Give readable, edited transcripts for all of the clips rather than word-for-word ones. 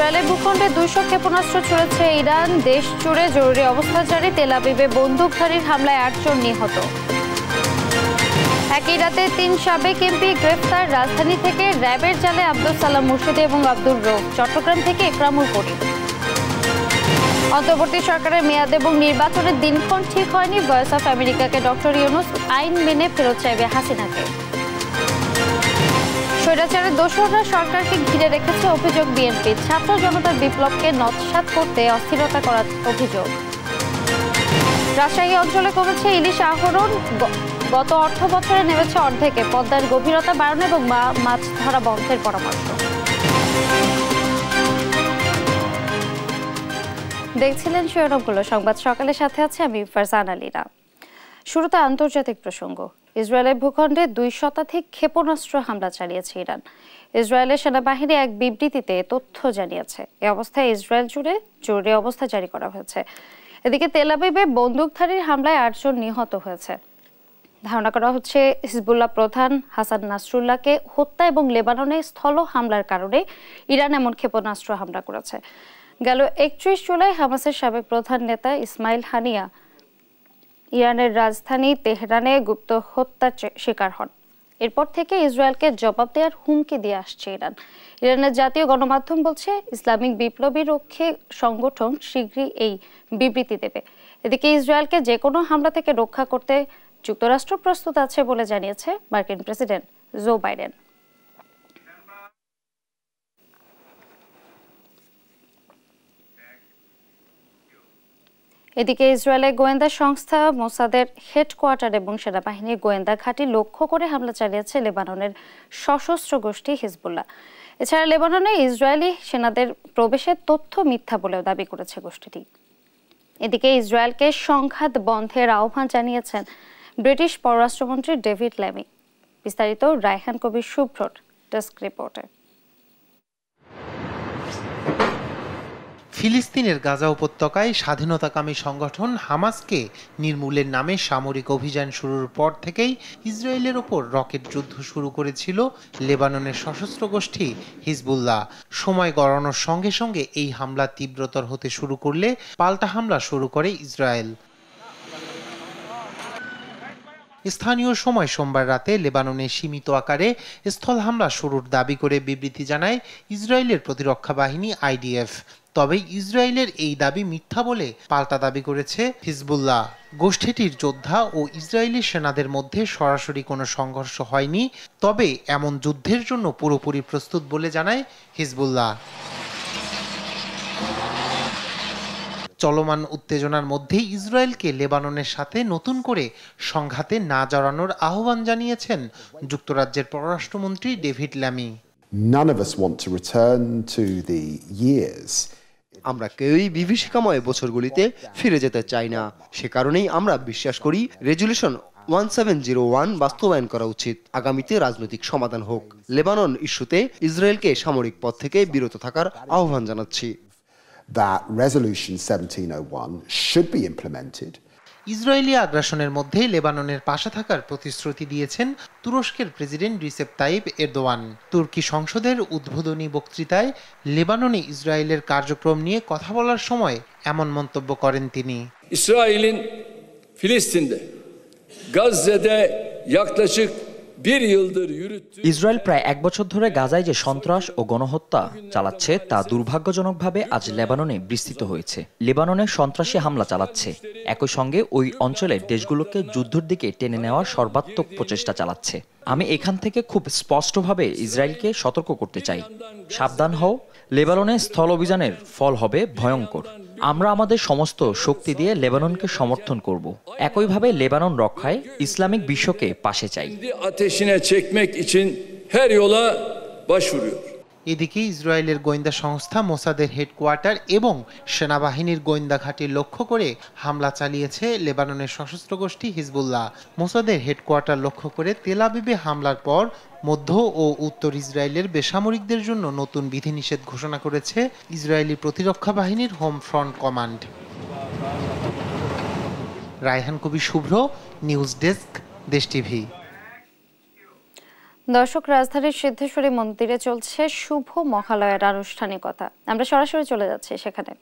ইসরায়েলের ভূখণ্ডে 200 ক্ষেপণাস্ত্র ছুড়েছে ইরান। দেশ জুড়ে জরুরি অবস্থা জারি। তেল আবিবে বন্দুকধারীর হামলায় 8 জন নিহত। একই রাতে 3 সাবেক এমপি গ্রেফতার। রাজধানী থেকে র্যাবের জালে আব্দুল সালাম মুর্শিদি এবং আব্দুর রউফ। চট্টগ্রাম থেকে ইকরামুল করিম। অন্তর্বর্তী সরকারের মেয়াদ এবং নির্বাচনের দিনক্ষণ ঠিক হয়নি। ভয়েস অফ আমেরিকাকে ডক্টর ইউনূস আইন মেনে ফেরত চাইবে হাসিনাকে। স্বৈরাচারের দোসররা সরকারকে ঘিরে রেখেছে অভিযোগ বিএনপি। ছাত্র জনতার বিপ্লবকে নস্যাৎ করতে অস্থিরতা করার অভিযোগ। রাজশাহী অঞ্চলে কমেছে ইলিশ আহরণ। গত অর্থ বছরে নেমেছে অর্ধেকে। পদ্মার গভীরতা বাড়ানো এবং মাছ ধরা বন্ধের পরামর্শ। দেখছিলেন শিরোনামগুলো। সংবাদ সকালের সাথে আছে আমি ফারজানা আলীরা। শুরুতে আন্তর্জাতিক প্রসঙ্গ। ইসরায়েলের ভূখণ্ডে 2 শতাধিক ক্ষেপণাস্ত্র হামলা চালিয়েছে ইরান। ইসরায়েলের সেনাবাহিনী এক বিবৃতিতে তথ্য জানিয়েছে। এই অবস্থায় ইসরায়েল জুড়ে জরুরি অবস্থা জারি করা হয়েছে। এদিকে তেল আবিবে বন্দুকধারীর হামলায় 8 জন নিহত হয়েছে। ধারণা করা হচ্ছে হিজবুল্লাহ প্রধান হাসান নাসরুল্লাহকে হত্যা এবং লেবাননে স্থল হামলার কারণে ইরান এমন ক্ষেপণাস্ত্র হামলা করেছে। গেল 31 জুলাই হামাসের সাবেক প্রধান নেতা ইসমাইল হানিয়া ইরানের রাজধানী তেহরানে গুপ্ত হত্যার শিকার হন। এরপর থেকে ইসরায়েলকে জবাব দেওয়ার হুমকি দিয়ে আসছে ইরান। ইরানের জাতীয় গণমাধ্যম বলছে ইসলামিক বিপ্লবী রক্ষী সংগঠন শীঘ্রই এই বিবৃতি দেবে। এদিকে ইসরায়েলকে যে কোনো হামলা থেকে রক্ষা করতে যুক্তরাষ্ট্র প্রস্তুত আছে বলে জানিয়েছে মার্কিন প্রেসিডেন্ট জো বাইডেন। এদিকে ইসরায়েলের গোয়েন্দা সংস্থা মোসাদের হেডকোয়ার্টার এবং সেনাবাহিনীর গোয়েন্দা ঘাঁটি লক্ষ্য করে হামলা চালিয়েছে লেবাননের সশস্ত্র গোষ্ঠী হিজবুল্লাহ। এছাড়া লেবাননে ইসরায়েলি সেনাদের প্রবেশের তথ্য মিথ্যা বলেও দাবি করেছে গোষ্ঠীটি। এদিকে ইসরায়েলকে সংঘাত বন্ধের আহ্বান জানিয়েছেন ব্রিটিশ পররাষ্ট্রমন্ত্রী ডেভিড ল্যামি। বিস্তারিত রায়হান কবির শুভ্রর ডেস্ক রিপোর্টে। ফিলিস্তিনের গাজা উপত্যকায় স্বাধীনতাকামী সংগঠন হামাসকে নির্মূলের নামে সামরিক অভিযান শুরুর পর থেকেই ইসরায়েলের ওপর রকেট যুদ্ধ শুরু করেছিল লেবাননের সশস্ত্র গোষ্ঠী হিজবুল্লাহ। সময় গড়ানোর সঙ্গে সঙ্গে এই হামলা তীব্রতর হতে শুরু করলে পাল্টা হামলা শুরু করে ইসরায়েল। স্থানীয় সময় সোমবার রাতে লেবাননে সীমিত আকারে স্থল হামলা শুরুর দাবি করে বিবৃতি জানায় ইসরায়েলের প্রতিরক্ষা বাহিনী আইডিএফ। তবে ইসরায়েলের এই দাবি মিথ্যা বলে পাল্টা দাবি করেছে হিজবুল্লাহ। গোষ্ঠীটির যোদ্ধা ও ইসরায়েলি সেনাদের মধ্যে সরাসরি কোনো সংঘর্ষ হয়নি, তবে এমন যুদ্ধের জন্য পুরোপুরি প্রস্তুত বলে জানায় হিজবুল্লাহ। চলমান উত্তেজনার মধ্যেই ইসরায়েলকে লেবাননের সাথে নতুন করে সংঘাতে না জড়ানোর আহ্বান জানিয়েছেন যুক্তরাজ্যের পররাষ্ট্রমন্ত্রী David Lammy. None of us want to return to the years. আমরা কেউই বিভীষিকাময় বছরগুলিতে ফিরে যেতে চাই না। সে কারণেই আমরা বিশ্বাস করি রেজুলেশন 1701 বাস্তবায়ন করা উচিত। আগামীতে রাজনৈতিক সমাধান হোক। লেবানন ইস্যুতে ইসরায়েলকে সামরিক পথ থেকে বিরত থাকার আহ্বান জানাচ্ছি। That resolution 1701 should be implemented. Israeli আগ্রাসনের মধ্যে লেবাননের পাশে থাকার প্রতিশ্রুতি দিয়েছেন তুরস্কের প্রেসিডেন্ট রিসেপ তাইপ এরদোয়ান। তুর্কি সংসদের উদ্বোধনী বক্তৃতায় লেবাননে ইসরায়েলের কার্যক্রম নিয়ে কথা বলার সময় এমন মন্তব্য করেন তিনি। İsrail'in Filistin'de, Gazze'de yaklaşık bir yıldır yürüttüğü Israel প্রায় 1 বছর ধরে গাজায় যে সন্ত্রাস ও গণহত্যা চালাচ্ছে তা দুর্ভাগ্যজনকভাবে আজ লেবাননে বিস্তৃত হয়েছে। লেবাননে সন্ত্রাসী হামলা চালাচ্ছে, একই সঙ্গে ওই অঞ্চলের দেশগুলোকে যুদ্ধের দিকে টেনে নেওয়ার সর্বাত্মক প্রচেষ্টা চালাচ্ছে। আমি এখান থেকে খুব স্পষ্টভাবে ইসরায়েলকে সতর্ক করতে চাই, সাবধান হও। লেবাননে স্থল অভিযানের ফল হবে ভয়ঙ্কর। আমরা আমাদের সমস্ত শক্তি দিয়ে লেবাননকে সমর্থন করব। একইভাবে লেবানন রক্ষায় ইসলামিক বিশ্বকে পাশে চাই। এদিকে ইসরায়েলের গোয়েন্দা সংস্থা মোসাদের হেডকোয়ার্টার এবং সেনাবাহিনীর গোয়েন্দা ঘাঁটি লক্ষ্য করে হামলা চালিয়েছে লেবাননের সশস্ত্র গোষ্ঠী হিজবুল্লাহ। মোসাদের হেডকোয়ার্টার লক্ষ্য করে তেল আবিবে হামলার পর মধ্য ও উত্তর ইসরায়েলের বেসামরিকদের জন্য নতুন বিধিনিষেধ ঘোষণা করেছে ইসরায়েলি প্রতিরক্ষা বাহিনীর হোম ফ্রন্ট কমান্ড। রায়হান কবির শুভ্র, নিউজ ডেস্ক, দেশ টিভি। দর্শক, রাজধানীর সিদ্ধেশ্বরী মন্দিরে চলছে শুভ মহালয়ার আনুষ্ঠানিকতা। আমরা সরাসরি চলে যাচ্ছি সেখানে।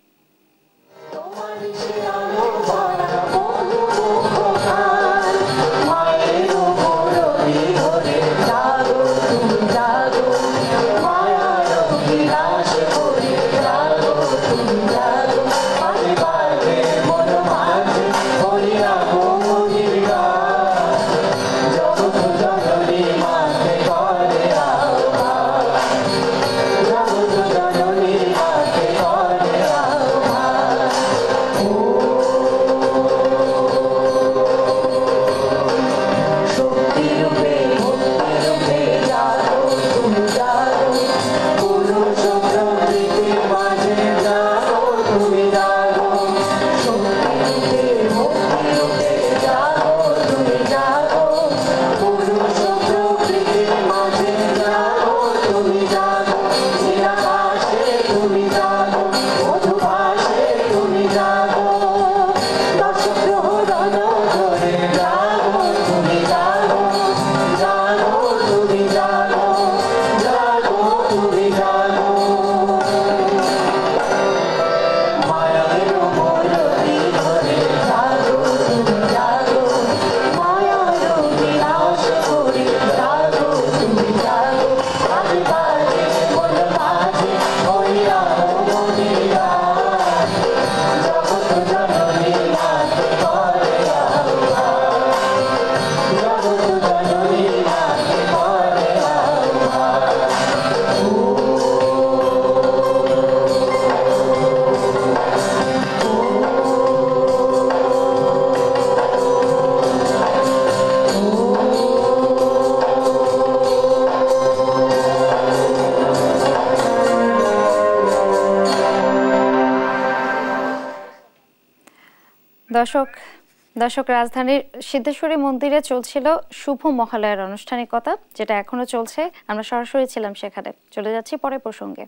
দর্শক, রাজধানীর সিদ্ধেশ্বরী মন্দিরে চলছিল শুভ মহালয়ার আনুষ্ঠানিকতা, যেটা এখনো চলছে। আমরা সরাসরি ছিলাম সেখানে। চলে যাচ্ছি পরের প্রসঙ্গে।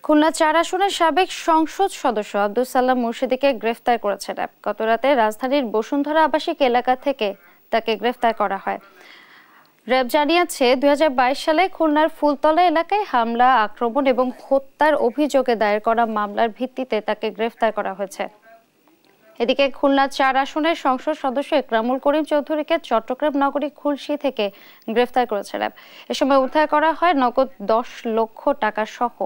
খুলনা ৪ আসনের সাবেক সংসদ সদস্য আব্দুল সালাম মুর্শিদীকে গ্রেফতার করেছে র্যাব। গতরাতে রাজধানীর বসুন্ধরা আবাসিক এলাকা থেকে তাকে গ্রেফতার করা হয়। র্যাব জানিয়েছে, ২০২২ সালে খুলনার ফুলতলা এলাকায় হামলা, আক্রমণ এবং হত্যার অভিযোগে দায়ের করা মামলার ভিত্তিতে তাকে গ্রেফতার করা হয়েছে। এদিকে খুলনা ৪ আসনের সংসদ সদস্য ইকরামুল করিম চৌধুরীকে চট্টগ্রাম নগরী খুলশী থেকে গ্রেফতার করেছে র্যাব। এ সময় উদ্ধার করা হয় নগদ ১০ লক্ষ টাকা সহ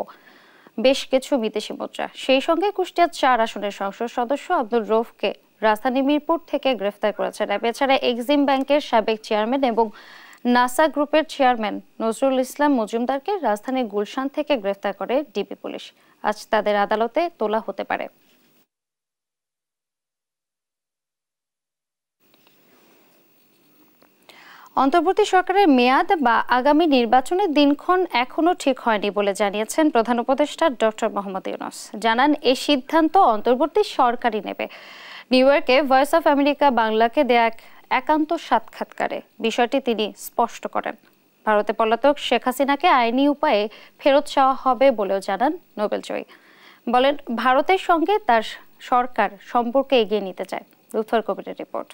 বেশ কিছু বিদেশি মুদ্রা। সেই সঙ্গে কুষ্টিয়া ৪ আসনের সংসদ সদস্য আব্দুল রৌফকে রাজধানী মিরপুর থেকে গ্রেফতার করেছে র্যাব। এছাড়া এক্সিম ব্যাংকের সাবেক চেয়ারম্যান এবং নাসা গ্রুপের চেয়ারম্যান নজরুল ইসলাম মজুমদারকে রাজধানীর গুলশান থেকে গ্রেফতার করে ডিবি পুলিশ। আজ তাদের আদালতে তোলা হতে পারে। অন্তর্বর্তী সরকারের মেয়াদ বা আগামী নির্বাচনের দিনক্ষণ এখনো ঠিক হয়নি বলে জানিয়েছেন প্রধান উপদেষ্টা ডক্টর মোহাম্মদ ইউনূস। জানান, এই সিদ্ধান্ত অন্তর্বর্তী সরকারই নেবে। নিউ ইয়র্কে ভয়েস অফ আমেরিকা বাংলাকে দেয়া এক একান্ত সাক্ষাৎকারে বিষয়টি তিনি স্পষ্ট করেন। ভারতে পলাতক শেখ হাসিনাকে আইনি উপায়ে ফেরত চাওয়া হবে বলেও জানান নোবেলজয়ী। বলেন, ভারতের সঙ্গে তার সরকার সম্পর্ক এগিয়ে নিতে চায়। লুৎফর কবিরের রিপোর্ট।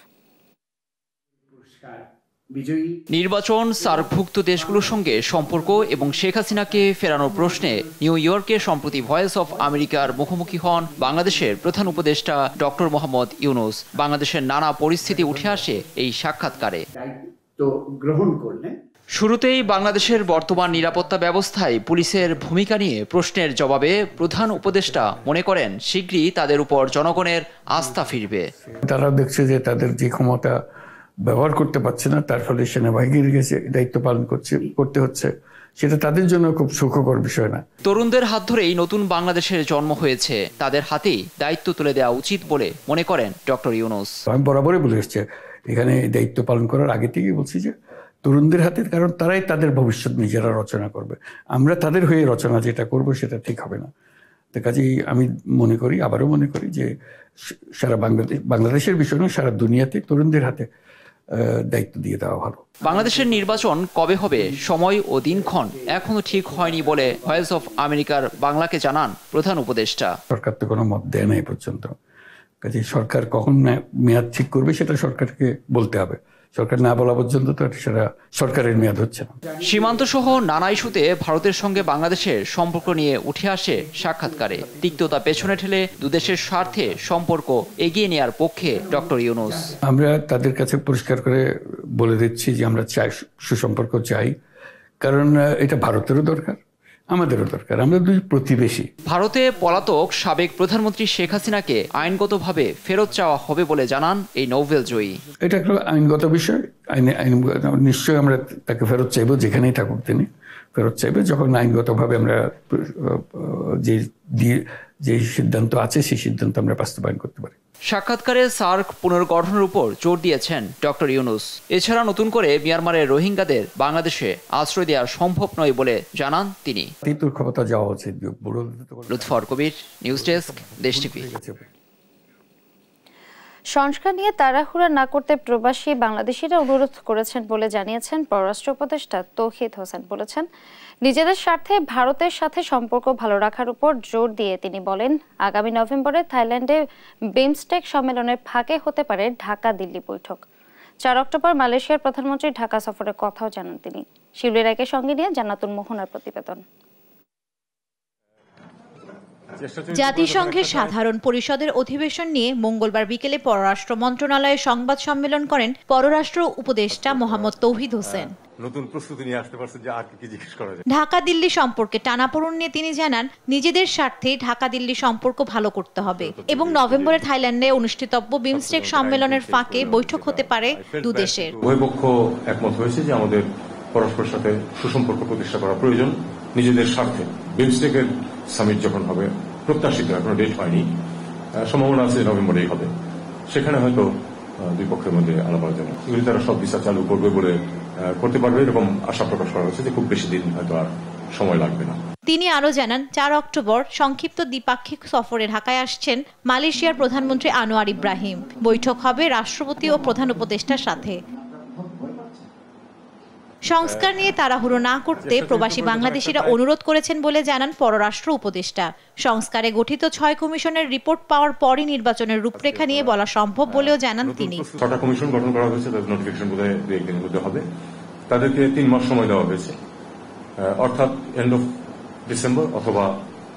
নির্বাচন, সার্কভুক্ত দেশগুলোর সঙ্গে সম্পর্ক এবং শেখ হাসিনাকে ফেরানোর প্রশ্নে নিউ ইয়র্কে সম্প্রতি ভয়েস অফ আমেরিকার মুখোমুখি হন বাংলাদেশের প্রধান উপদেষ্টা ডক্টর মোহাম্মদ ইউনূস। বাংলাদেশের নানা পরিস্থিতি উঠে আসে এই সাক্ষাৎকারে। শুরুতেই বাংলাদেশের বর্তমান নিরাপত্তা ব্যবস্থায় পুলিশের ভূমিকা নিয়ে প্রশ্নের জবাবে প্রধান উপদেষ্টা মনে করেন শীঘ্রই তাদের উপর জনগণের আস্থা ফিরবে। তারা দেখছে যে তাদের যে ক্ষমতা ব্যবহার করতে পারছে না, তার ফলে সেনাবাহিনীর কাছে দায়িত্ব পালন করতে হচ্ছে, সেটা তাদের জন্য খুব সুখকর বিষয় না। তরুণদের হাত ধরেই নতুন বাংলাদেশের জন্ম হয়েছে, তাদের হাতেই দায়িত্ব তুলে দেওয়া উচিত বলে মনে করেন ডক্টর ইউনূস। আমি বরাবরই বলে এসছি, এখানে দায়িত্ব পালন করার আগে থেকেই বলছি যে তরুণদের হাতে, কারণ তারাই তাদের ভবিষ্যৎ নিজেরা রচনা করবে। আমরা তাদের হয়ে রচনা যেটা করব সেটা ঠিক হবে না। তো কাজেই আমি আবারও মনে করি যে সারা বাংলাদেশের বিষয় নয়, সারা দুনিয়াতে তরুণদের হাতে দায়িত্ব দিয়ে দেওয়া ভালো। বাংলাদেশের নির্বাচন কবে হবে, সময় ও দিনক্ষণ এখনো ঠিক হয়নি বলে ভয়েস অফ আমেরিকার বাংলাকে জানান প্রধান উপদেষ্টা। সরকার তো কোনো মত দেয় না এই পর্যন্ত। কাজে সরকার কখন মেয়াদ ঠিক করবে সেটা সরকারকে বলতে হবে, সরকার না বলা পর্যন্ত তো সেটা সরকারের মেয়াদ হচ্ছে না। সীমান্ত সহ নানা ইস্যুতে ভারতের সঙ্গে বাংলাদেশের সম্পর্ক নিয়ে উঠে আসে সাক্ষাৎকারে। তিক্ততা পেছনে ঠেলে দুদেশের স্বার্থে সম্পর্ক এগিয়ে নেওয়ার পক্ষে ডক্টর ইউনূস। আমরা তাদের কাছে পরিষ্কার করে বলে দিচ্ছি যে আমরা চাই, সুসম্পর্ক চাই, কারণ এটা ভারতেরও দরকার, আমাদেরও দরকার, আমরা দুই প্রতিবেশী। ভারতে পলাতক সাবেক প্রধানমন্ত্রী শেখ হাসিনাকে আইনগতভাবে ফেরত চাওয়া হবে বলে জানান এই নোবেল জয়ী। এটা একটা আইনগত বিষয়, নিশ্চয়ই আমরা তাকে ফেরত চাইবো, যেখানেই থাকুক তিনি ফেরত চাইবে, যখন আইনগতভাবে আমরা যে সিদ্ধান্ত আছে সেই সিদ্ধান্ত আমরা বাস্তবায়ন করতে পারি। সাক্ষাৎকারে সার্ক পুনর্গঠনের উপর জোর দিয়েছেন ডক্টর ইউনূস। এছাড়া নতুন করে মিয়ানমারের রোহিঙ্গাদের বাংলাদেশে আশ্রয় দেওয়া সম্ভব নয় বলে জানান তিনি। ক্ষমতা যাওয়া উচিত। লুৎফর কবির, নিউজ ডেস্ক, দেশ টিভি। সংস্কার নিয়ে তাড়াহুড়া না করতে প্রবাসী বাংলাদেশিরা অনুরোধ করেছেন বলে জানিয়েছেন পররাষ্ট্র উপদেষ্টা তৌহিদ হোসেন। বলেছেন, নিজেদের স্বার্থে ভারতের সাথে সম্পর্ক ভালো রাখার উপর জোর দিয়ে তিনি বলেন, আগামী নভেম্বরে থাইল্যান্ডে বিমস্টেক সম্মেলনের ফাঁকে হতে পারে ঢাকা দিল্লি বৈঠক। 4 অক্টোবর মালয়েশিয়ার প্রধানমন্ত্রী ঢাকা সফরের কথাও জানান তিনি। শিবলী রায়কে সঙ্গে নিয়ে জান্নাতুল মোহনার প্রতিবেদন। জাতিসংঘের সাধারণ পরিষদের অধিবেশন নিয়ে মঙ্গলবার বিকেলে পররাষ্ট্র মন্ত্রণালয়ে সংবাদ সম্মেলন করেন পররাষ্ট্র উপদেষ্টা মোহাম্মদ তৌহিদ হোসেন। নতুন প্রস্তুতি নিয়ে আসতে পারছে যে আর কি জিজ্ঞেস করা যায়। ঢাকা দিল্লি সম্পর্কে টানাপোড়েন নিয়ে তিনি জানান, নিজেদের স্বার্থে ঢাকা দিল্লি সম্পর্ক ভালো করতে হবে এবং নভেম্বরে থাইল্যান্ডে অনুষ্ঠিতব্য বিমস্টেক সম্মেলনের ফাঁকে বৈঠক হতে পারে দুদেশের। উভয় পক্ষ একমত হয়েছে যে আমাদের পরস্পরের সাথে সুসম্পর্ক প্রতিষ্ঠা করা প্রয়োজন নিজেদের স্বার্থে। বিমস্টেকের সামিট যখন হবে, প্রত্যাশিত এখনো ডেট হয়নি, সম্ভাবনা আছে নভেম্বরেই হবে, সেখানে হয়তো দুই পক্ষের মধ্যে আলাপ আলোচনা এগুলি তারা সব বিচার চালু করবে বলে করতে পারবে, এরকম আশা প্রকাশ করা হচ্ছে যে খুব বেশি দিন হয়তো আর সময় লাগবে না। তিনি আরো জানান, 4 অক্টোবর সংক্ষিপ্ত দ্বিপাক্ষিক সফরে ঢাকায় আসছেন মালয়েশিয়ার প্রধানমন্ত্রী আনোয়ার ইব্রাহিম। বৈঠক হবে রাষ্ট্রপতি ও প্রধান উপদেষ্টার সাথে। সংস্কার নিয়ে তাড়াহুড়ো না করতে প্রবাসী বাংলাদেশিরা অনুরোধ করেছেন বলে জানান পররাষ্ট্র উপদেষ্টা। সংস্কারে গঠিত 6 কমিশনের রিপোর্ট পাওয়ার পরই নির্বাচনের রূপরেখা নিয়ে বলা সম্ভব বলেও জানান তিনি। 6টা কমিশন গঠন করা হয়েছে, তাদের নোটিফিকেশন বোধহয় 2-1 দিনের মধ্যে হবে। তাদেরকে 3 মাস সময় দেওয়া হয়েছে, অর্থাৎ এন্ড অফ ডিসেম্বর অথবা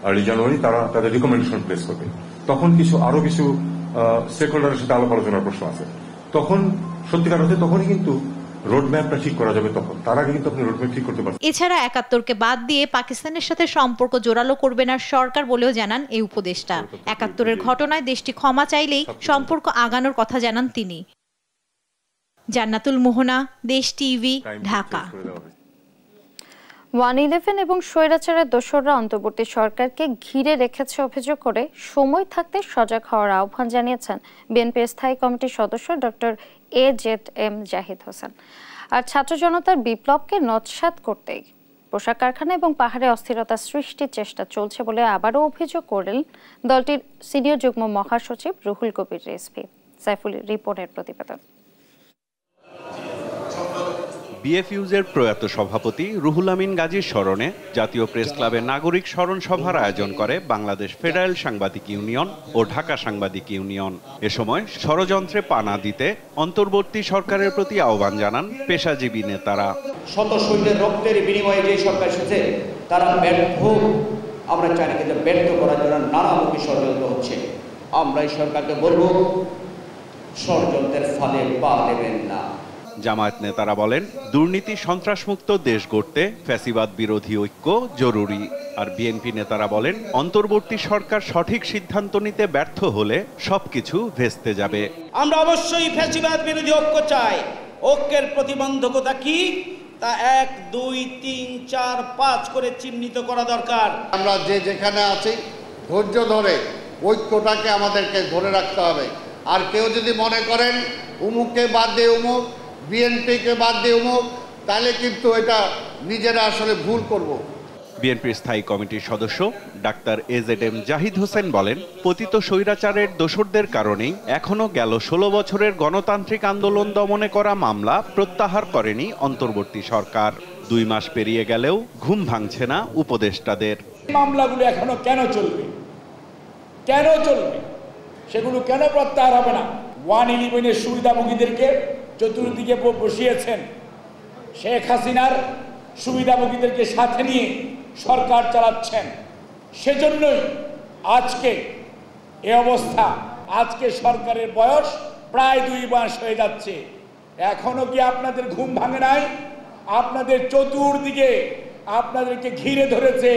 আর্লি জানুয়ারি তারা তাদের রিকমেন্ডেশন প্লেস করবে। তখন আরো কিছু স্টেক হোল্ডারের সাথে আলাপ আলোচনার প্রশ্ন আছে, তখন সত্যিকার অর্থে তখনই কিন্তু রোডম্যাপটা ঠিক করা যাবে। তখন তার আগে কিন্তু আপনি রোডম্যাপ ঠিক করতে পারবেন। এছাড়া 71কে বাদ দিয়ে পাকিস্তানের সাথে সম্পর্ক জোরালো করবে না সরকার বলেও জানান এই উপদেষ্টা। 71-এর ঘটনায় দেশটি ক্ষমা চাইলেই সম্পর্ক আগানোর কথা জানান তিনি। জান্নাতুল মোহনা, দেশ টিভি, ঢাকা। 111 এবং স্বৈরাচারের দোসররা অন্তর্বর্তী সরকারকে ঘিরে রেখেছে অভিযোগ করে সময় থাকতে সজাগ হওয়ার আহ্বান জানিয়েছেন বিএনপির স্থায়ী কমিটির সদস্য ডক্টর AZM জাহিদ হোসেন। আর ছাত্র জনতার বিপ্লবকে নস্যাৎ করতেই পোশাক কারখানা এবং পাহাড়ে অস্থিরতা সৃষ্টির চেষ্টা চলছে বলে আবারও অভিযোগ করলেন দলটির সিনিয়র যুগ্ম মহাসচিব রুহুল কবির রিজভী। সাইফুল রিপোর্টের প্রতিবেদন। বিএফইউজের প্রয়াত সভাপতি রুহুল আমিন গাজীর স্মরণে জাতীয় প্রেস ক্লাবে নাগরিক স্মরণ সভার আয়োজন করে বাংলাদেশ ফেডারেল সাংবাদিক ইউনিয়ন ও ঢাকা সাংবাদিক ইউনিয়ন। এ সময় ষড়যন্ত্রে পা না দিতে অন্তর্বর্তী সরকারের প্রতি আহ্বান জানান পেশাজীবী নেতারা। শত সৈন্যের রক্তের বিনিময়ে যে সরকার এসেছে তারা ব্যর্থ, আমরা চাই না, কিন্তু ব্যর্থ করার জন্য নানামুখী ষড়যন্ত্র হচ্ছে। আমরা এই সরকারকে বলবো, ষড়যন্ত্রের ফাঁদে পা দেবেন না। জামায়াত নেতারা বলেন, দুর্নীতি সন্ত্রাসমুক্ত দেশ গড়তে ফ্যাসিবাদ বিরোধী ঐক্য জরুরি। আর বিএনপি নেতারা বলেন, অন্তর্বর্তী সরকার সঠিক সিদ্ধান্ত নিতে ব্যর্থ হলে সবকিছু ভেস্তে যাবে। আমরা অবশ্যই ফ্যাসিবাদ বিরোধী ঐক্য চাই। ঐক্যের প্রতিবন্ধকতা কি তা 1, 2, 3, 4, 5 করে চিহ্নিত করা দরকার। আমরা যে যেখানে আছি ধৈর্য ধরে ঐক্যটাকে আমাদেরকে ধরে রাখতে হবে। আর কেউ যদি মনে করেন উমুককে বাদ দিয়ে উমুক, বিএনপিকে বাদ দিয়ে উমুক, তাহলে কিন্তু এটা নিজেরা আসলে ভুল করব। বিএনপির স্থায়ী কমিটির সদস্য ডাক্তার AZM জাহিদ হোসেন বলেন, পতিত স্বৈরাচারের দোসরদের কারণেই এখনো গেল 16 বছরের গণতান্ত্রিক আন্দোলন দমনে করা মামলা প্রত্যাহার করেনি অন্তর্বর্তী সরকার। 2 মাস পেরিয়ে গেলেও ঘুম ভাঙছে না উপদেষ্টাদের। মামলাগুলো এখনো কেন চলবে? সেগুলো কেন প্রত্যাহার হবে না? 111-এর সুবিধাভোগীদেরকে চতুর্দিকে বসিয়েছেন। শেখ হাসিনার সুবিধাভোগীদেরকে সাথে নিয়ে সরকার চালাচ্ছেন। সেজন্যই আজকে এই অবস্থা। আজকে সরকারের বয়স প্রায় 2 মাস হয়ে যাচ্ছে। এখনো কি আপনাদের ঘুম ভাঙে নাই? আপনাদের চতুর্দিকে আপনাদেরকে ঘিরে ধরেছে।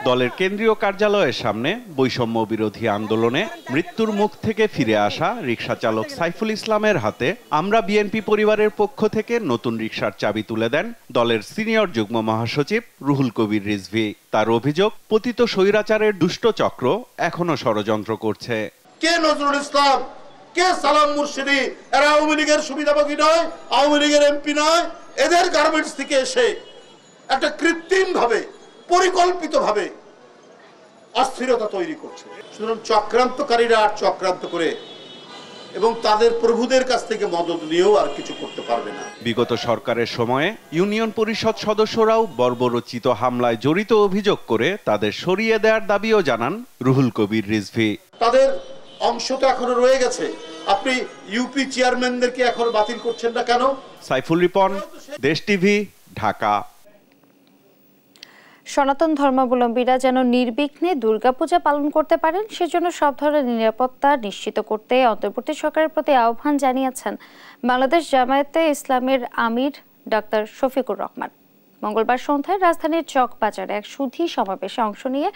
দলের কেন্দ্রীয় কার্যালয়ের সামনে বৈষম্য বিরোধী আন্দোলনে মৃত্যুর মুখ থেকে ফিরে আসা রিকশা চালক সাইফুল ইসলামের হাতে আমরা বিএনপি পরিবারের পক্ষ থেকে নতুন রিকশার চাবি তুলে দেন দলের সিনিয়র যুগ্ম মহাসচিব রুহুল কবির রিজভী। তার অভিযোগ, পতিত স্বৈরাচারের দুষ্ট চক্র এখনো ষড়যন্ত্র করছে। কে নজরুল ইসলাম, কে সালাম মুর্শিদি, এরা আওয়ামী লীগের সুবিধাভোগী নয়, আওয়ামী লীগের এমপি নয়। এদের গার্মেন্টস থেকে এসে একটা কৃত্রিম ভাবে, পরিকল্পিত ভাবে অস্থিরতা তৈরি করছে। সুতরাং চক্রান্তকারীরা আর চক্রান্ত করে এবং তাদের প্রভুদের কাছ থেকে মদত নিয়েও আর কিছু করতে পারবে না। বিগত সরকারের সময়ে ইউনিয়ন পরিষদ সদস্যরাও বর্বরচিত হামলায় জড়িত অভিযোগ করে তাদের সরিয়ে দেওয়ার দাবিও জানান রুহুল কবির রিজভী। তাদের অংশ তো এখনো রয়ে গেছে। আপনি ইউপি চেয়ারম্যানদেরকে এখন বাতিল করছেন না কেন? সাইফুল রিপন, দেশ টিভি, ঢাকা। সনাতন ধর্মাবলম্বীরা যেন নির্বিঘ্নে দুর্গাপূজা পালন করতে পারেন সেজন্য সব ধরনের নিরাপত্তা নিশ্চিত করতে অন্তর্বর্তী সরকারের প্রতি আহ্বান জানিয়েছেন বাংলাদেশ জামায়াতে ইসলামের আমির ডাক্তার শফিকুর রহমান। মঙ্গলবার সন্ধ্যায় রাজধানীর চকবাজারে এক সুধী সমাবেশে অংশ নিয়ে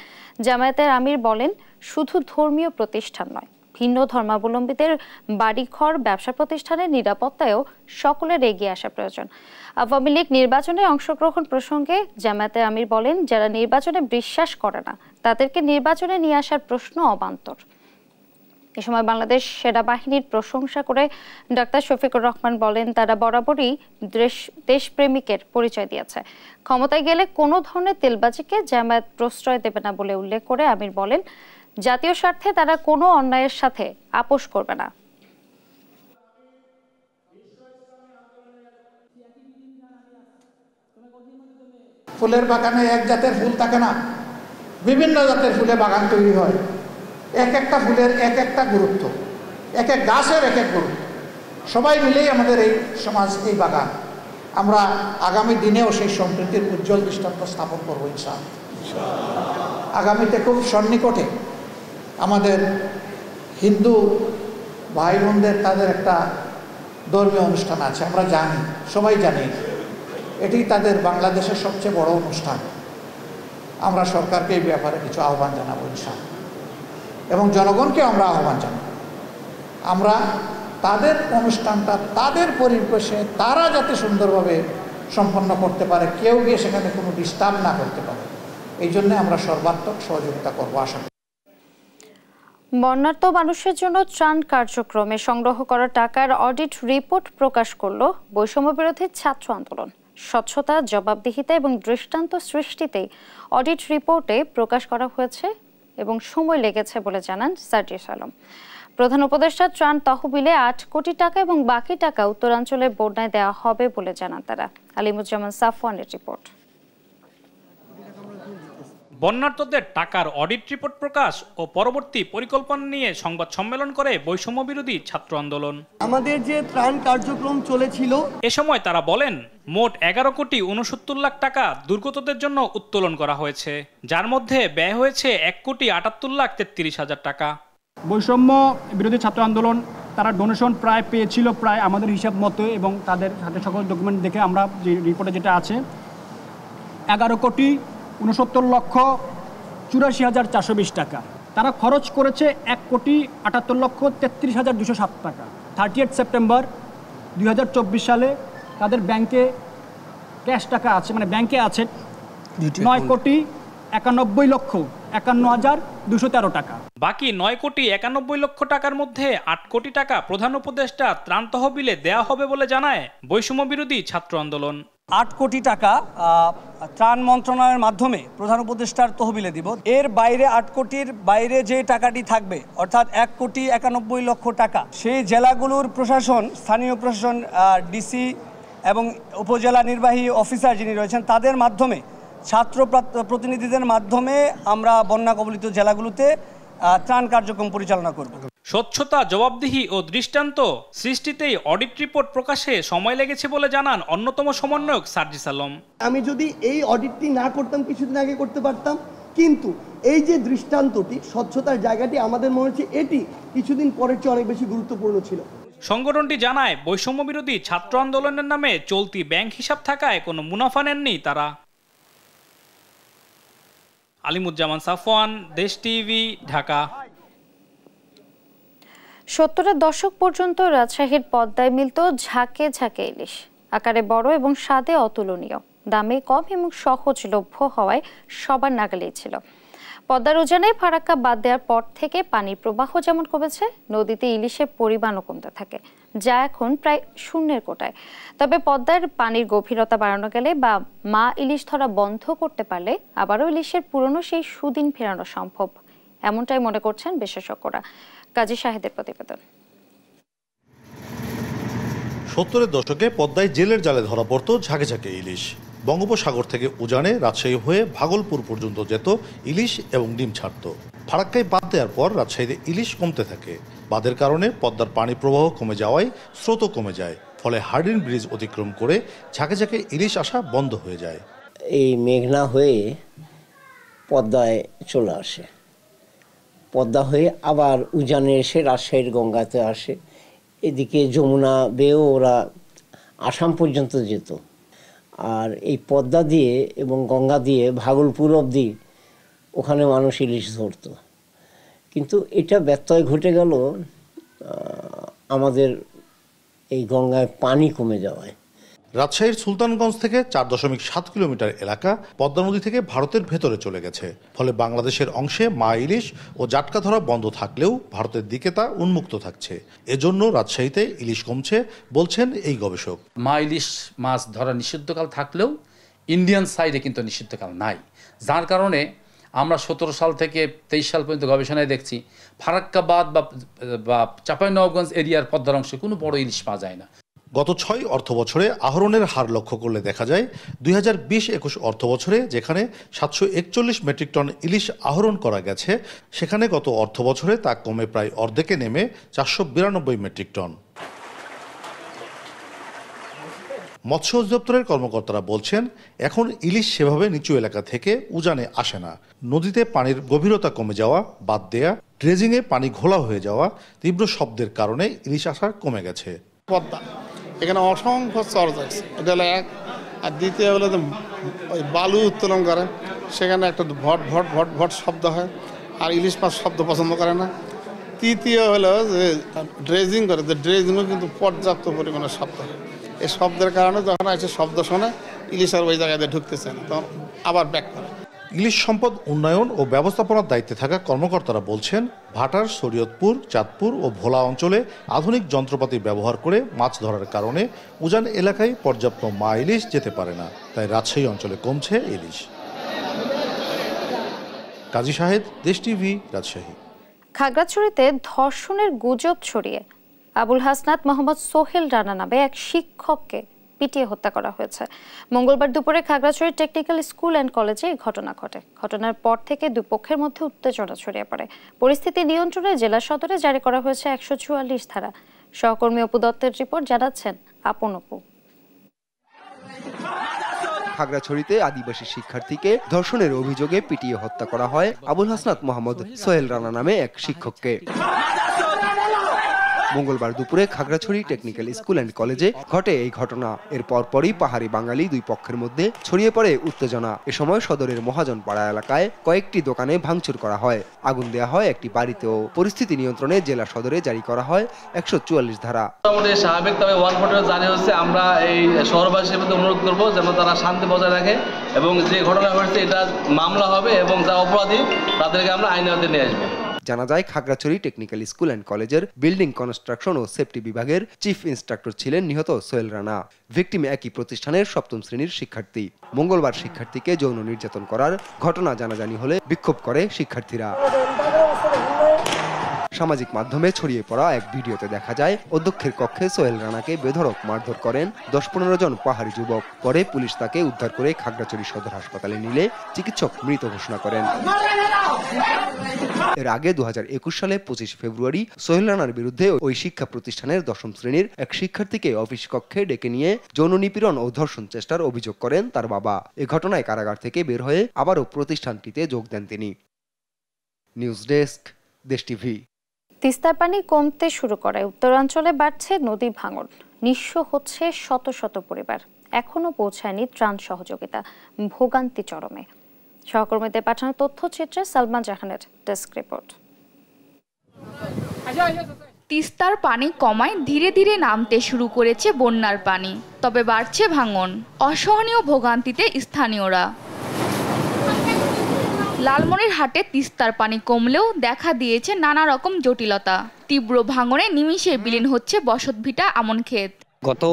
জামায়াতের আমির বলেন, শুধু ধর্মীয় প্রতিষ্ঠান নয়, ভিন্ন ধর্মাবলম্বীদের বাড়িঘর, ব্যবসা প্রতিষ্ঠানের নিরাপত্তায়ও সকলের এগিয়ে আসা প্রয়োজন। আওয়ামী লীগ নির্বাচনে অংশগ্রহণ প্রসঙ্গে জামায়াতের আমির বলেন, যারা নির্বাচনে বিশ্বাস করে না তাদেরকে নির্বাচনে নিয়ে আসার প্রশ্ন অবান্তর। এ সময় বাংলাদেশ সেনাবাহিনীর প্রশংসা করে ডাক্তার শফিকুর রহমান বলেন, তারা বরাবরই দেশপ্রেমিকের পরিচয় দিয়েছে। ক্ষমতায় গেলে কোনো ধরনের তেলবাজিকে জামায়াত প্রশ্রয় দেবে না বলে উল্লেখ করে আমির বলেন, জাতীয় স্বার্থে তারা কোনো অন্যায়ের সাথে আপোষ করবে না। ফুলের বাগানে এক জাতের ফুল থাকে না, বিভিন্ন জাতের ফুলে বাগান তৈরি হয়। এক একটা ফুলের এক একটা গুরুত্ব, এক এক গাছের এক এক গুরুত্ব। সবাই মিলেই আমাদের এই সমাজ, এই বাগান। আমরা আগামী দিনেও সেই সম্প্রীতির উজ্জ্বল দৃষ্টান্ত স্থাপন করবো ইনশাআল্লাহ। আগামীতে খুব সন্নিকটে আমাদের হিন্দু ভাই বোনদের তাদের একটা ধর্মীয় অনুষ্ঠান আছে, আমরা জানি, সবাই জানি। এটি তাদের বাংলাদেশের সবচেয়ে বড় অনুষ্ঠান। আমরা সরকারকে এই ব্যাপারে কিছু আহ্বান জানাবো ইনশাআল্লাহ, এবং জনগণকে আমরা আহ্বান জানাবো, আমরা তাদের অনুষ্ঠানটা তাদের পরিবেশে তারা যাতে সুন্দরভাবে সম্পন্ন করতে পারে, কেউ গিয়ে সেখানে কোনো ডিস্টার্ব না করতে পারে, এই জন্য আমরা সর্বাত্মক সহযোগিতা করবো আশা করি। বন্যার্ত মানুষের জন্য ত্রাণ কার্যক্রমে সংগ্রহ করা টাকার অডিট রিপোর্ট প্রকাশ করল বৈষম্য বিরোধী ছাত্র আন্দোলন। স্বচ্ছতা, জবাবদিহিতা এবং দৃষ্টান্ত সৃষ্টিতেই অডিট রিপোর্টে প্রকাশ করা হয়েছে এবং সময় লেগেছে বলে জানান সার্জিস আলম। প্রধান উপদেষ্টা ত্রাণ তহবিলে 8 কোটি টাকা এবং বাকি টাকা উত্তরাঞ্চলের বন্যায় দেওয়া হবে বলে জানান তারা। আলিমুজ্জামান সাফওয়ানের রিপোর্ট। বন্যার্তদের টাকার অডিট রিপোর্ট প্রকাশ ও পরবর্তী পরিকল্পনা নিয়ে সংবাদ সম্মেলন করে বৈষম্য বিরোধী ছাত্র আন্দোলন। আমাদের যে ত্রাণ কার্যক্রম চলেছিল, এ সময় তারা বলেন, মোট 11 কোটি 69 লাখ টাকা দুর্গতদের জন্য উত্তোলন করা হয়েছে, যার মধ্যে ব্যয় হয়েছে 1 কোটি 78 লাখ 33 হাজার টাকা। বৈষম্য বিরোধী ছাত্র আন্দোলন তারা ডোনেশন প্রায় পেয়েছিল প্রায় আমাদের হিসাব মতো, এবং তাদের সাথে সকল ডকুমেন্ট দেখে আমরা যে রিপোর্টে যেটা আছে 11 কোটি 69 লক্ষ 84 হাজার 420 টাকা। তারা খরচ করেছে 1 কোটি 78 লক্ষ 33 হাজার 207 টাকা। 30 সেপ্টেম্বর 2024 সালে তাদের ব্যাংকে ক্যাশ টাকা আছে, মানে ব্যাংকে আছে 9 কোটি 91 লক্ষ 51 হাজার 213 টাকা। বাকি 9 কোটি 91 লক্ষ টাকার মধ্যে 8 কোটি টাকা প্রধান উপদেষ্টা ত্রাণ তহবিলে দেওয়া হবে বলে জানায় বৈষম্য বিরোধী ছাত্র আন্দোলন। 8 কোটি টাকা ত্রাণ মন্ত্রণালয়ের মাধ্যমে প্রধান উপদেষ্টার তহবিলে দিব। এর বাইরে 8 কোটির বাইরে যে টাকাটি থাকবে, অর্থাৎ 1 কোটি 91 লক্ষ টাকা, সেই জেলাগুলোর প্রশাসন, স্থানীয় প্রশাসন, ডিসি এবং উপজেলা নির্বাহী অফিসার যিনি রয়েছেন তাদের মাধ্যমে, ছাত্র প্রতিনিধিদের মাধ্যমে আমরা বন্যা কবলিত জেলাগুলোতে ত্রাণ কার্যক্রম পরিচালনা করব। স্বচ্ছতা, জবাবদিহি ও দৃষ্টান্ত সৃষ্টিতেই অডিট রিপোর্ট প্রকাশে সময় লেগেছে বলে জানান অন্যতম সমন্বয়ক সার্জিস আলম। আমি যদি এই অডিটটি না করতাম, কিছুদিন আগে করতে পারতাম, কিন্তু এই যে দৃষ্টান্তটি, স্বচ্ছতার জায়গাটি আমাদের মনে হচ্ছে এটি কিছুদিন পরের চেয়ে অনেক বেশি গুরুত্বপূর্ণ ছিল। সংগঠনটি জানায়, বৈষম্য বিরোধী ছাত্র আন্দোলনের নামে চলতি ব্যাংক হিসাব থাকায় কোনো মুনাফা নেননি তারা। আলিমুজ্জামান সাফওয়ান, দেশ টিভি, ঢাকা। 70-এর দশক পর্যন্ত রাজশাহীর পদ্মায় মিলত ঝাঁকে ঝাঁকে ইলিশ। আকারে বড় এবং স্বাদে অতুলনীয়, দামে কম এবং সহজলভ্য হওয়ায় সবার নাগালেই ছিল। পদ্মার উজানে ফারাক্কা বাদ দেওয়ার পর থেকে পানির প্রবাহ যেমন কমেছে, নদীতে ইলিশের পরিমাণও কমতে থাকে, যা এখন প্রায় শূন্যের কোটায়। তবে পদ্মার পানির গভীরতা বাড়ানো গেলে বা মা ইলিশ ধরা বন্ধ করতে পারলে আবারও ইলিশের পুরনো সেই সুদিন ফেরানো সম্ভব, এমনটাই মনে করছেন বিশেষজ্ঞরা। কাজী শাহেদের প্রতিবেদন। 70-এর দশকে পদ্মায় জেলের জালে ধরা পড়ত ঝাঁকে ঝাঁকে ইলিশ। বঙ্গোপসাগর থেকে উজানে রাজশাহী হয়ে ভাগলপুর পর্যন্ত যেত ইলিশ এবং ডিম ছাড়ত। ফারাক্কায় বাঁধ দেওয়ার পর রাজশাহীতে ইলিশ কমতে থাকে। বাঁধের কারণে পদ্মার পানি প্রবাহ কমে যাওয়ায় স্রোতও কমে যায়, ফলে হার্ডিন ব্রিজ অতিক্রম করে ঝাঁকে ঝাঁকে ইলিশ আসা বন্ধ হয়ে যায়। এই মেঘনা হয়ে পদ্মায় চলে আসে, পদ্মা হয়ে আবার উজানে এসে রাজশাহীর গঙ্গাতে আসে। এদিকে যমুনা বেয়েও ওরা আসাম পর্যন্ত যেত। আর এই পদ্মা দিয়ে এবং গঙ্গা দিয়ে ভাগলপুর অবধি ওখানে মানুষ ইলিশ ধরত। কিন্তু এটা ব্যত্যয় ঘটে গেল আমাদের এই গঙ্গায় পানি কমে যাওয়ায়। রাজশাহীর সুলতানগঞ্জ থেকে 4.7 কিলোমিটার এলাকা পদ্মা নদী থেকে ভারতের ভেতরে চলে গেছে। ফলে বাংলাদেশের অংশে মা ইলিশ ও জাটকা ধরা বন্ধ থাকলেও ভারতের দিকে তা উন্মুক্ত থাকছে। এজন্য রাজশাহীতে ইলিশ কমছে বলছেন এই গবেষক। মা ইলিশ মাছ ধরা নিষিদ্ধকাল থাকলেও ইন্ডিয়ান সাইডে কিন্তু নিষিদ্ধকাল নাই, যার কারণে আমরা 17 সাল থেকে 23 সাল পর্যন্ত গবেষণায় দেখছি ফারাক্কাবাদ বা চাঁপাইনবাবগঞ্জ এরিয়ার পদ্মার অংশে কোনো বড় ইলিশ পাওয়া যায় না। গত 6 অর্থ বছরে আহরণের হার লক্ষ্য করলে দেখা যায় 2020-21 অর্থ বছরে যেখানে 741 মেট্রিক টন ইলিশ আহরণ করা গেছে, সেখানে গত অর্থ বছরে তা কমে প্রায় অর্ধেকে নেমে 492 মেট্রিক টন। মৎস্য অধিদপ্তরের কর্মকর্তারা বলছেন, এখন ইলিশ সেভাবে নিচু এলাকা থেকে উজানে আসে না। নদীতে পানির গভীরতা কমে যাওয়া, বাদ দেয়া, ড্রেজিংয়ে পানি ঘোলা হয়ে যাওয়া, তীব্র শব্দের কারণে ইলিশ আসা কমে গেছে। পদ্মা এখানে অসংখ্য চর আছে, এটা হলো এক। আর দ্বিতীয় হলো যে ওই বালু উত্তোলন করে, সেখানে একটা ভট ভট ভট ভট শব্দ হয়, আর ইলিশ মাছ শব্দ পছন্দ করে না। তৃতীয় হলো যে ড্রেজিং করে, যে ড্রেজিংও কিন্তু পর্যাপ্ত পরিমাণে শব্দ হয়। এই শব্দের কারণে যখন এসে শব্দ শোনে ইলিশ আর ওই জায়গাতে ঢুকতেছে না, তখন আবার ব্যাক করে। ইলিশ সম্পদ উন্নয়ন ও ব্যবস্থাপনার দায়িত্বে থাকা কর্মকর্তারা বলছেন, ভাটার, শরীয়তপুর, চাঁদপুর ও ভোলা অঞ্চলে আধুনিক যন্ত্রপাতি ব্যবহার করে মাছ ধরার কারণে উজান এলাকায় পর্যাপ্ত মা ইলিশ যেতে পারে না, তাই রাজশাহী অঞ্চলে কমছে ইলিশ। কাজী শাহেদ, দেশ টিভি, রাজশাহী। খাগড়াছড়িতে ধর্ষণের গুজব ছড়িয়ে আবুল হাসনাত মোহাম্মদ সোহেল রানা নামে এক শিক্ষককে পিটিয়ে হত্যা করা হয়েছে। মঙ্গলবার দুপুরে খাগড়াছড়ি টেকনিক্যাল স্কুল অ্যান্ড কলেজে এই ঘটনা ঘটে। ঘটনার পর থেকে দুই পক্ষের মধ্যে উত্তেজনা ছড়িয়ে পড়ে। পরিস্থিতি নিয়ন্ত্রণে জেলা সদরে জারি করা হয়েছে 144 ধারা। সহকর্মী অপু দত্তের রিপোর্ট, জানাচ্ছেন আপন অপু। খাগড়াছড়িতে আদিবাসী শিক্ষার্থীকে ধর্ষণের অভিযোগে পিটিয়ে হত্যা করা হয় আবুল হাসনাত মোহাম্মদ সোহেল রানা নামে এক শিক্ষককে। মঙ্গলবার দুপুরে খাগড়াছড়ি টেকনিক্যাল স্কুল অ্যান্ড কলেজে ঘটে এই ঘটনা। এর পরপরই পাহাড়ি বাঙালি দুই পক্ষের মধ্যে ছড়িয়ে পড়ে উত্তেজনা। এ সময় সদরের মহাজন পাড়া এলাকায় কয়েকটি দোকানে ভাঙচুর করা হয়, আগুন দেওয়া হয় একটি বাড়িতেও। পরিস্থিতি নিয়ন্ত্রণে জেলা সদরে জারি করা হয় 144 ধারা। স্বাভাবিক, তবে 140 জারি হচ্ছে। আমরা এই শহরবাসীর মধ্যে অনুরোধ করবো যেন তারা শান্তি বজায় রাখে এবং যে ঘটনা ঘটেছে এটা মামলা হবে এবং যা অপরাধী তাদেরকে আমরা আইনের আওতায় নিয়ে আসবো। জানা যায়, খাগড়াছড়ি টেকনিক্যাল স্কুল অ্যান্ড কলেজের বিল্ডিং কনস্ট্রাকশন ও সেফটি বিভাগের চিফ ইন্সট্রাক্টর ছিলেন নিহত সোহেল রানা। ভিকটিম একই প্রতিষ্ঠানের 7ম শ্রেণীর শিক্ষার্থী। মঙ্গলবার শিক্ষার্থীকে যৌন নির্যাতন করার ঘটনা জানাজানি হলে বিক্ষোভ করে শিক্ষার্থীরা। সামাজিক মাধ্যমে ছড়িয়ে পড়া এক ভিডিওতে দেখা যায় অধ্যক্ষের কক্ষে সোহেল রানাকে বেধড়ক মারধর করেন ১০-১৫ জন পাহাড়ি যুবক। পরে পুলিশ তাকে উদ্ধার করে খাগড়াছড়ি সদর হাসপাতালে নিলে চিকিৎসক মৃত ঘোষণা করেন। এর আগে ২০২১ সালে ২৫ ফেব্রুয়ারি সোহেল রানার বিরুদ্ধে ওই শিক্ষা প্রতিষ্ঠানের ১০ম শ্রেণীর এক শিক্ষার্থীকে অফিস কক্ষে ডেকে নিয়ে যৌন নিপীড়ন ও ধর্ষণ চেষ্টার অভিযোগ করেন তার বাবা। এ ঘটনায় কারাগার থেকে বের হয়ে আবারও প্রতিষ্ঠানটিতে যোগ দেন তিনি। নিউজ ডেস্ক, দেশ টিভি। তিস্তার পানি কমতে শুরু করায় উত্তরাঞ্চলে বাড়ছে নদী ভাঙন। নিঃস্ব হচ্ছে শত শত পরিবার। এখনো পৌঁছায়নি ত্রাণ সহযোগিতা, ভোগান্তি চরমে। সহকর্মীদের পাঠানো তথ্যচিত্রে সালমা জাহানের ডেস্ক রিপোর্ট। তিস্তার পানি কমায় ধীরে ধীরে নামতে শুরু করেছে বন্যার পানি, তবে বাড়ছে ভাঙন। অসহনীয় ভোগান্তিতে স্থানীয়রা। লালমনিরহাটে তিস্তার পানি কমলেও দেখা দিয়েছে নানা রকম জটিলতা। তীব্র ভাঙনে নিমিষে বিলীন হচ্ছে বসতভিটা, আমন ক্ষেত। গত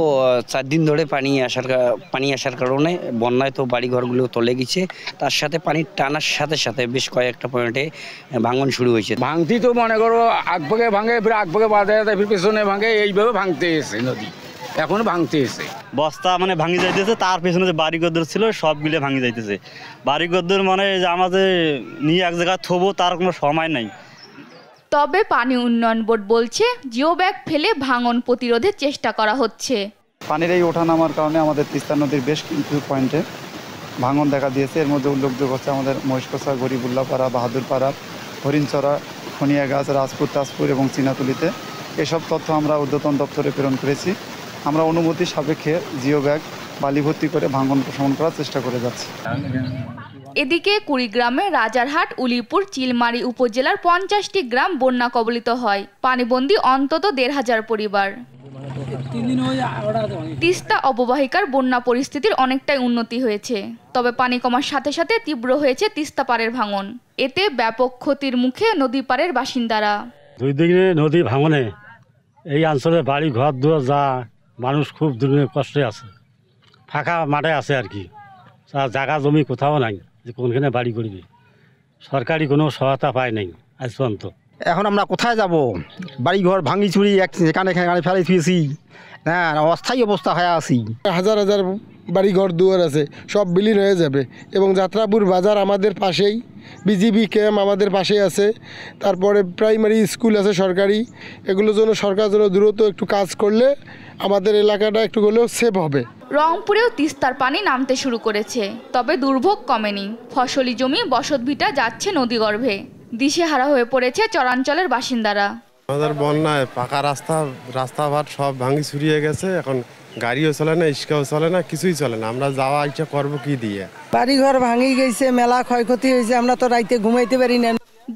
4 দিন ধরে পানি আসার কারণে বন্যায় তো বাড়িঘরগুলো তলে গেছে। তার সাথে পানির টানার সাথে সাথে বেশ কয়েকটা পয়েন্টে ভাঙন শুরু হয়েছে। ভাঙতি তো মনে করো আগভাগে ভাঙে, ফির আগভাগে বাঁধে, ফির পেছনে ভাঙে, এইভাবে ভাঙতে এসে নদী এখনো ভাঙতে এসে বস্তা মানে ভাঙি যাইতেছে। তার পেছনে যে বাড়িঘর ছিল সবগুলো ভাঙি যাইতেছে। বাড়িঘর মানে যে আমাদের নিয়ে এক জায়গায় থবো তার কোনো সময় নাই। তবে পানি উন্নয়ন বোর্ড বলছে জিও ব্যাগ ফেলে ভাঙন প্রতিরোধের চেষ্টা করা হচ্ছে। পানির এই ওঠানামার কারণে আমাদের তিস্তা নদীর বেশ কিছু পয়েন্টে ভাঙন দেখা দিয়েছে। এর মধ্যে উল্লেখযোগ্য হচ্ছে আমাদের মহেশকোষা, গরিবুল্লাপাড়া, বাহাদুরপাড়া, হরিণচড়া, খনিয়াগাছ, রাজপুর, তাজপুর এবং চিনাতুলিতে। এসব তথ্য আমরা ঊর্ধ্বতন দপ্তরে প্রেরণ করেছি। আমরা অনুমতি সাপেক্ষে জিও ব্যাগ বালি ভর্তি করে ভাঙন প্রশমন করার চেষ্টা করে যাচ্ছি। এদিকে কুড়িগ্রামে রাজারহাট, উলিপুর, চিলমারি উপজেলার 50টি গ্রাম বন্যা কবলিত হয়। পানিবন্দী অন্তত ১৫০০ পরিবার। তিস্তা অববাহিকার বন্যা পরিস্থিতির অনেকটাই উন্নতি হয়েছে, তবে পানি কমার সাথে সাথে তীব্র হয়েছে তিস্তা পাড়ের ভাঙন। এতে ব্যাপক ক্ষতির মুখে নদী পাড়ের বাসিন্দারা। দুই দিকে নদী ভাঙনে এই অঞ্চলে বাড়ি ঘর দুয়ার যা মানুষ খুব দুর্নীতি কষ্টে আছে। ফাঁকা মাঠে আছে আর কি, জায়গা জমি কোথাও নাই যে কোনখানে বাড়ি করবে। সরকারি কোনো সহায়তা পায় নাই আজ পর্যন্ত। এখন আমরা কোথায় যাব? বাড়িঘর ভাঙি চুরি যেখানে ফেলে থুয়েছি, হ্যাঁ, অস্থায়ী অবস্থা হয়ে আছি। হাজার হাজার বাড়িঘর দুয়ার আছে, সব বিলীন হয়ে যাবে। এবং যাত্রাপুর বাজার আমাদের পাশেই, বিজিবি ক্যাম্প আমাদের পাশেই আছে, তারপরে প্রাইমারি স্কুল আছে সরকারি। এগুলোর জন্য সরকার জন্য দ্রুত একটু কাজ করলে আমাদের এলাকাটা একটু হলেও সেভ হবে। রংপুরেও তিস্তার পানি নামতে শুরু করেছে, তবে দুর্ভোগ কমেনি। ফসলি জমি, বসতভিটা যাচ্ছে নদীগর্ভে। দিশেহারা হয়ে পড়েছে চরাঞ্চলের বাসিন্দারা। আমাদের বন্যায় পাকা রাস্তাঘাট সব ভাঙি ছড়িয়ে গেছে। এখন গাড়িও চলে না, ইস্কাও চলে না, কিছুই চলে না। আমরা যাওয়া ইচ্ছা করবো কি দিয়ে? বাড়িঘর ভাঙি গেছে, মেলা ক্ষয়ক্ষতি হয়েছে। আমরা তো রাইতে ঘুমাইতে পারি না।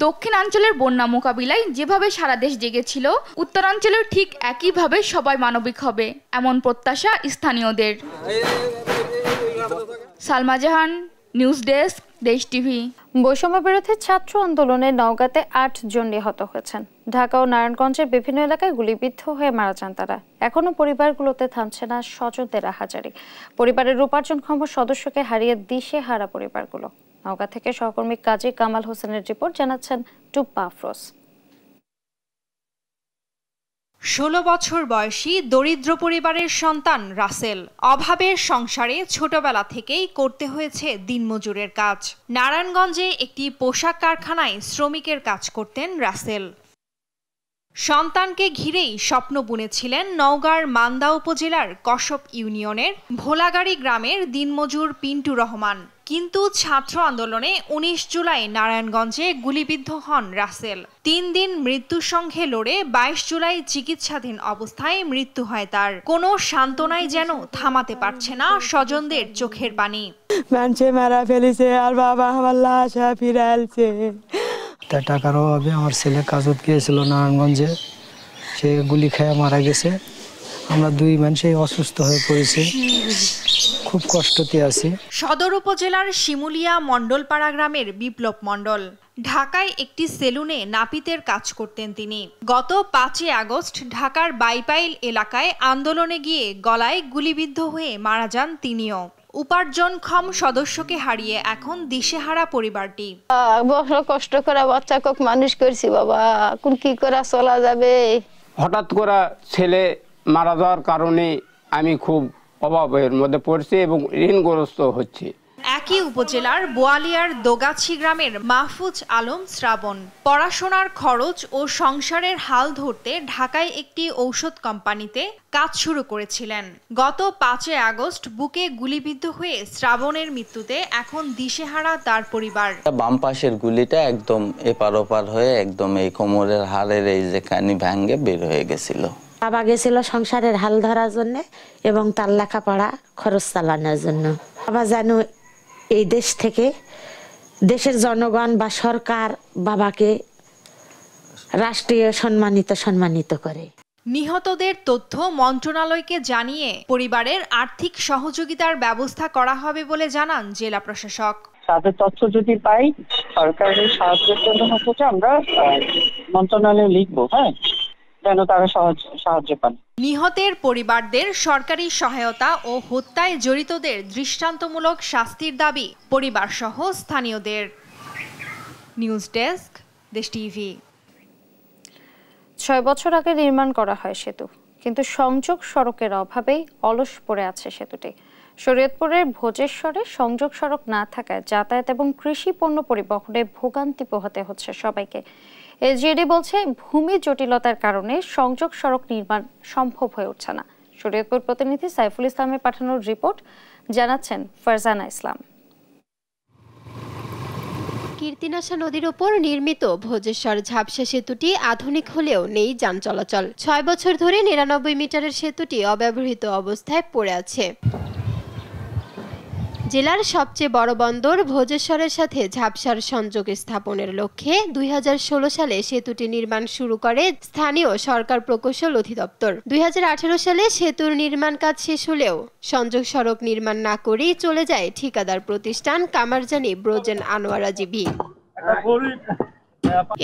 দক্ষিণাঞ্চলের বন্যা মোকাবিলায় যেভাবে সারা দেশ জেগেছিল, উত্তরাঞ্চলের ঠিক একইভাবে সবাই মানবিক হবে, এমন প্রত্যাশা স্থানীয়দের। সালমা জাহান, নিউজ ডেস্ক, দেশ টিভি। বৈষম্য বিরোধী ছাত্র আন্দোলনে নওগাঁতে 8 জন নিহত হয়েছেন। ঢাকা ও নারায়ণগঞ্জের বিভিন্ন এলাকায় গুলিবিদ্ধ হয়ে মারা যান তারা। এখনো পরিবারগুলোতে থামছে না স্বজনদের আহাজারি। পরিবারের উপার্জনক্ষম সদস্যকে হারিয়ে দিশেহারা পরিবারগুলো। নওগাঁ থেকে সহকর্মী কাজী কামাল হোসেনের রিপোর্ট, জানাচ্ছেন টুপ্পা আফরোজ। 16 বছর বয়সী দরিদ্র পরিবারের সন্তান রাসেল। অভাবের সংসারে ছোটবেলা থেকেই করতে হয়েছে দিনমজুরের কাজ। নারায়ণগঞ্জে একটি পোশাক কারখানায় শ্রমিকের কাজ করতেন রাসেল। সন্তানকে ঘিরেই স্বপ্ন বুনেছিলেন নওগাঁর মান্দা উপজেলার কসব ইউনিয়নের ভোলাগাড়ি গ্রামের দিনমজুর পিন্টু রহমান। কিন্তু ছাত্র আন্দোলনে 19 জুলাই নারায়ণগঞ্জে গুলিবিদ্ধ হন রাসেল। 3 দিন মৃত্যুর সঙ্গে লড়ে 22 জুলাই চিকিৎসাধীন অবস্থায় মৃত্যু হয় তার। কোনো সান্ত্বনাই যেন থামাতে পারছে না স্বজনদের চোখের পানি। মানুষে মারা ফেলেছে আর বাবা আমার লাশ ফিরালছে। টাকার অভাবে আমার ছেলে কাজত গিয়েছিল নারায়ণগঞ্জে, সে গুলি খেয়ে মারা গেছে। আমরা 2 মানুষই অসুস্থ হয়ে পড়েছি, খুব কষ্টতে আছি। সদর উপজেলার শিমুলিয়া মণ্ডলপাড়া গ্রামের বিপ্লব মণ্ডল ঢাকায় একটি সেলুনে নাপিতের কাজ করতেন তিনি। গত 5 আগস্ট ঢাকার বাইপাইল এলাকায় আন্দোলনে গিয়ে গলায় গুলিবিদ্ধ হয়ে মারা যান তিনিও। উপার্জনক্ষম সদস্যকে হারিয়ে এখন দিশেহারা পরিবারটি। বড় কষ্ট করে বাচ্চাকে মানুষ করছি বাবা, কোন কি করে চলা যাবে। হঠাৎ করে ছেলে মারা যাওয়ার কারণে আমি খুব অভাবের মধ্যে পড়ছি এবং ঋণগ্রস্ত হচ্ছি। একই উপজেলার বোয়ালিয়ার দোগাছি গ্রামের মাহফুজ আলম শ্রাবণ পড়াশোনার খরচ ও সংসারের হাল ধরতে ঢাকায় একটি ঔষধ কোম্পানিতে কাজ শুরু করেছিলেন। গত 5 আগস্ট বুকে গুলিবিদ্ধ হয়ে শ্রাবণের মৃত্যুতে এখন দিশেহারা তার পরিবার। বাম পাশের গুলিটা একদম এপার ওপার হয়ে একদম এই কোমরের হাড়ের এই যে কানি ভেঙে বের হয়ে গেছিল। বাবা গেছিল সংসারের হাল ধরার জন্য এবং তার লেখাপড়া খরচ চালানোর জন্য। বাবা জানো এই দেশ থেকে দেশের জনগণ বা সরকার বাবাকে রাষ্ট্রীয় সম্মানিত করে। নিহতদের তথ্য মন্ত্রণালয়কে জানিয়ে পরিবারের আর্থিক সহযোগিতার ব্যবস্থা করা হবে বলে জানান জেলা প্রশাসক। তাদের তথ্য যদি পাই সরকারের সাহায্যের জন্য হচ্ছে আমরা মন্ত্রণালয়ে লিখবো, হ্যাঁ, যেন তারা সাহায্য পান। নিহতের পরিবারদের সরকারি সহায়তা ও হত্যায় জড়িতদের দৃষ্টান্তমূলক শাস্তির দাবি পরিবার সহ স্থানীয়দের। নিউজ ডেস্ক, দেশ টিভি। 6 বছর আগে নির্মাণ করা হয় সেতু, কিন্তু সংযোগ সড়কের অভাবেই অলস পড়ে আছে সেতুটি। শরীয়তপুরের ভোজেশ্বরে সংযোগ সড়ক না থাকায় যাতায়াত এবং কৃষি পণ্য পরিবহনে ভোগান্তি পোহাতে হচ্ছে সবাইকে। এসজিডি বলছে ভূমি জটিলতার কারণে সংযোগ সড়ক নির্মাণ সম্ভব হয়ে উঠছে না। শরীয়তপুর প্রতিনিধি সাইফুল ইসলামের পাঠানোর রিপোর্ট, জানাচ্ছেন ফারজানা ইসলাম। কীর্তিনাশা নদীর উপর নির্মিত ভোজেশ্বর ঝাপসা সেতুটি আধুনিক হলেও নেই যান চলাচল। 6 বছর ধরে 99 মিটারের সেতুটি অব্যবহৃত অবস্থায় পড়ে আছে। জেলার সবচেয়ে বড় বন্দর ভোজেশ্বরের সাথে ঝাপসার সংযোগ স্থাপনের লক্ষ্যে 2016 সালে সেতুটি নির্মাণ শুরু করে স্থানীয় সরকার প্রকৌশল অধিদপ্তর। 2018 সালে সেতুর নির্মাণ কাজ শেষ হলেও সংযোগ সড়ক নির্মাণ না করেই চলে যায় ঠিকাদার প্রতিষ্ঠান কামারজানি ব্রোজেন আনোয়ারা জিবি।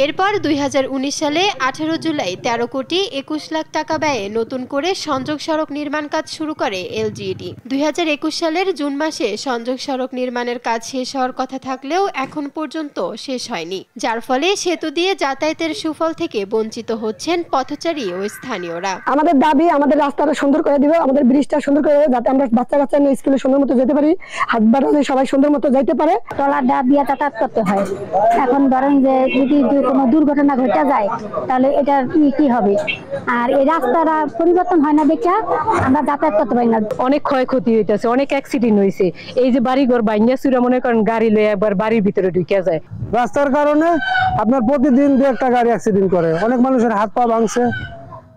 এরপর 2019 সালে 18 জুলাই 13 কোটি 21 লাখ টাকা ব্যয়ে নতুন করে সংযোগ সড়ক নির্মাণ কাজ শুরু করে এলজিইডি। 2021 সালের জুন মাসে সংযোগ সড়ক নির্মাণের কাজ শেষ হওয়ার কথা থাকলেও এখন পর্যন্ত শেষ হয়নি, যার ফলে সেতু দিয়ে যাতায়াতের সুফল থেকে বঞ্চিত হচ্ছেন পথচারী ও স্থানীয়রা। আমাদের দাবি আমাদের রাস্তাটা সুন্দর করে দিবে, আমাদের ব্রিজটা সুন্দর করে দিবে, যাতে আমরা বাচ্চা কাচ্চা নিয়ে স্কুলে সুন্দর মতো যেতে পারি, হাত বাড়ালে সবাই সুন্দর মতো যাইতে পারে। ট্রলার ডাব দিয়ে যাতায়াত করতে হয়। এখন ধরেন যে যদি কোনো দুর্ঘটনা ঘটে যায় তাহলে এটা কি হবে, আর এই রাস্তাটা পরিবর্তন হয় না দেখে আমরা যাতায়াত করতে পারি না। অনেক ক্ষয়ক্ষতি হইতেছে, অনেক অ্যাক্সিডেন্ট হয়েছে। এই যে বাড়িঘর বাইঙ্গা চুরা মনে করেন গাড়ি লয়ে একবার বাড়ির ভিতরে ঢুকে যায়। রাস্তার কারণে আপনার প্রতিদিন 2-1টা গাড়ি অ্যাক্সিডেন্ট করে, অনেক মানুষের হাত পা ভাঙছে,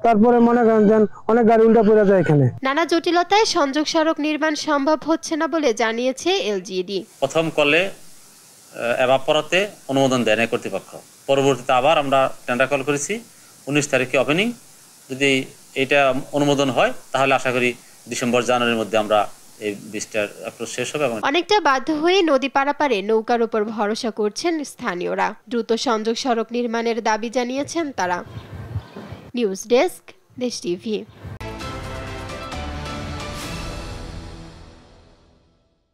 তারপরে মনে করেন অনেক গাড়ি উল্টা পড়ে যায়। এখানে নানা জটিলতায় সংযোগ সড়ক নির্মাণ সম্ভব হচ্ছে না বলে জানিয়েছে এলজিইডি। প্রথম কলে এবার পরাতে অনুমোদন দেয় না কর্তৃপক্ষ, পরবর্তীতে আবার আমরা টেন্ডার কল করেছি। 19 তারিখে ওপেনিং, যদি এটা অনুমোদন হয় তাহলে আশা করি ডিসেম্বর-জানুয়ারির মধ্যে আমরা এই ব্রিজটার অ্যাপ্রোচ শেষ হবে। অনেকটা বাধ্য হয়ে নদী পারাপারে নৌকার উপর ভরসা করছেন স্থানীয়রা। দ্রুত সংযোগ সড়ক নির্মাণের দাবি জানিয়েছেন তারা। নিউজ ডেস্ক, দেশ টিভি।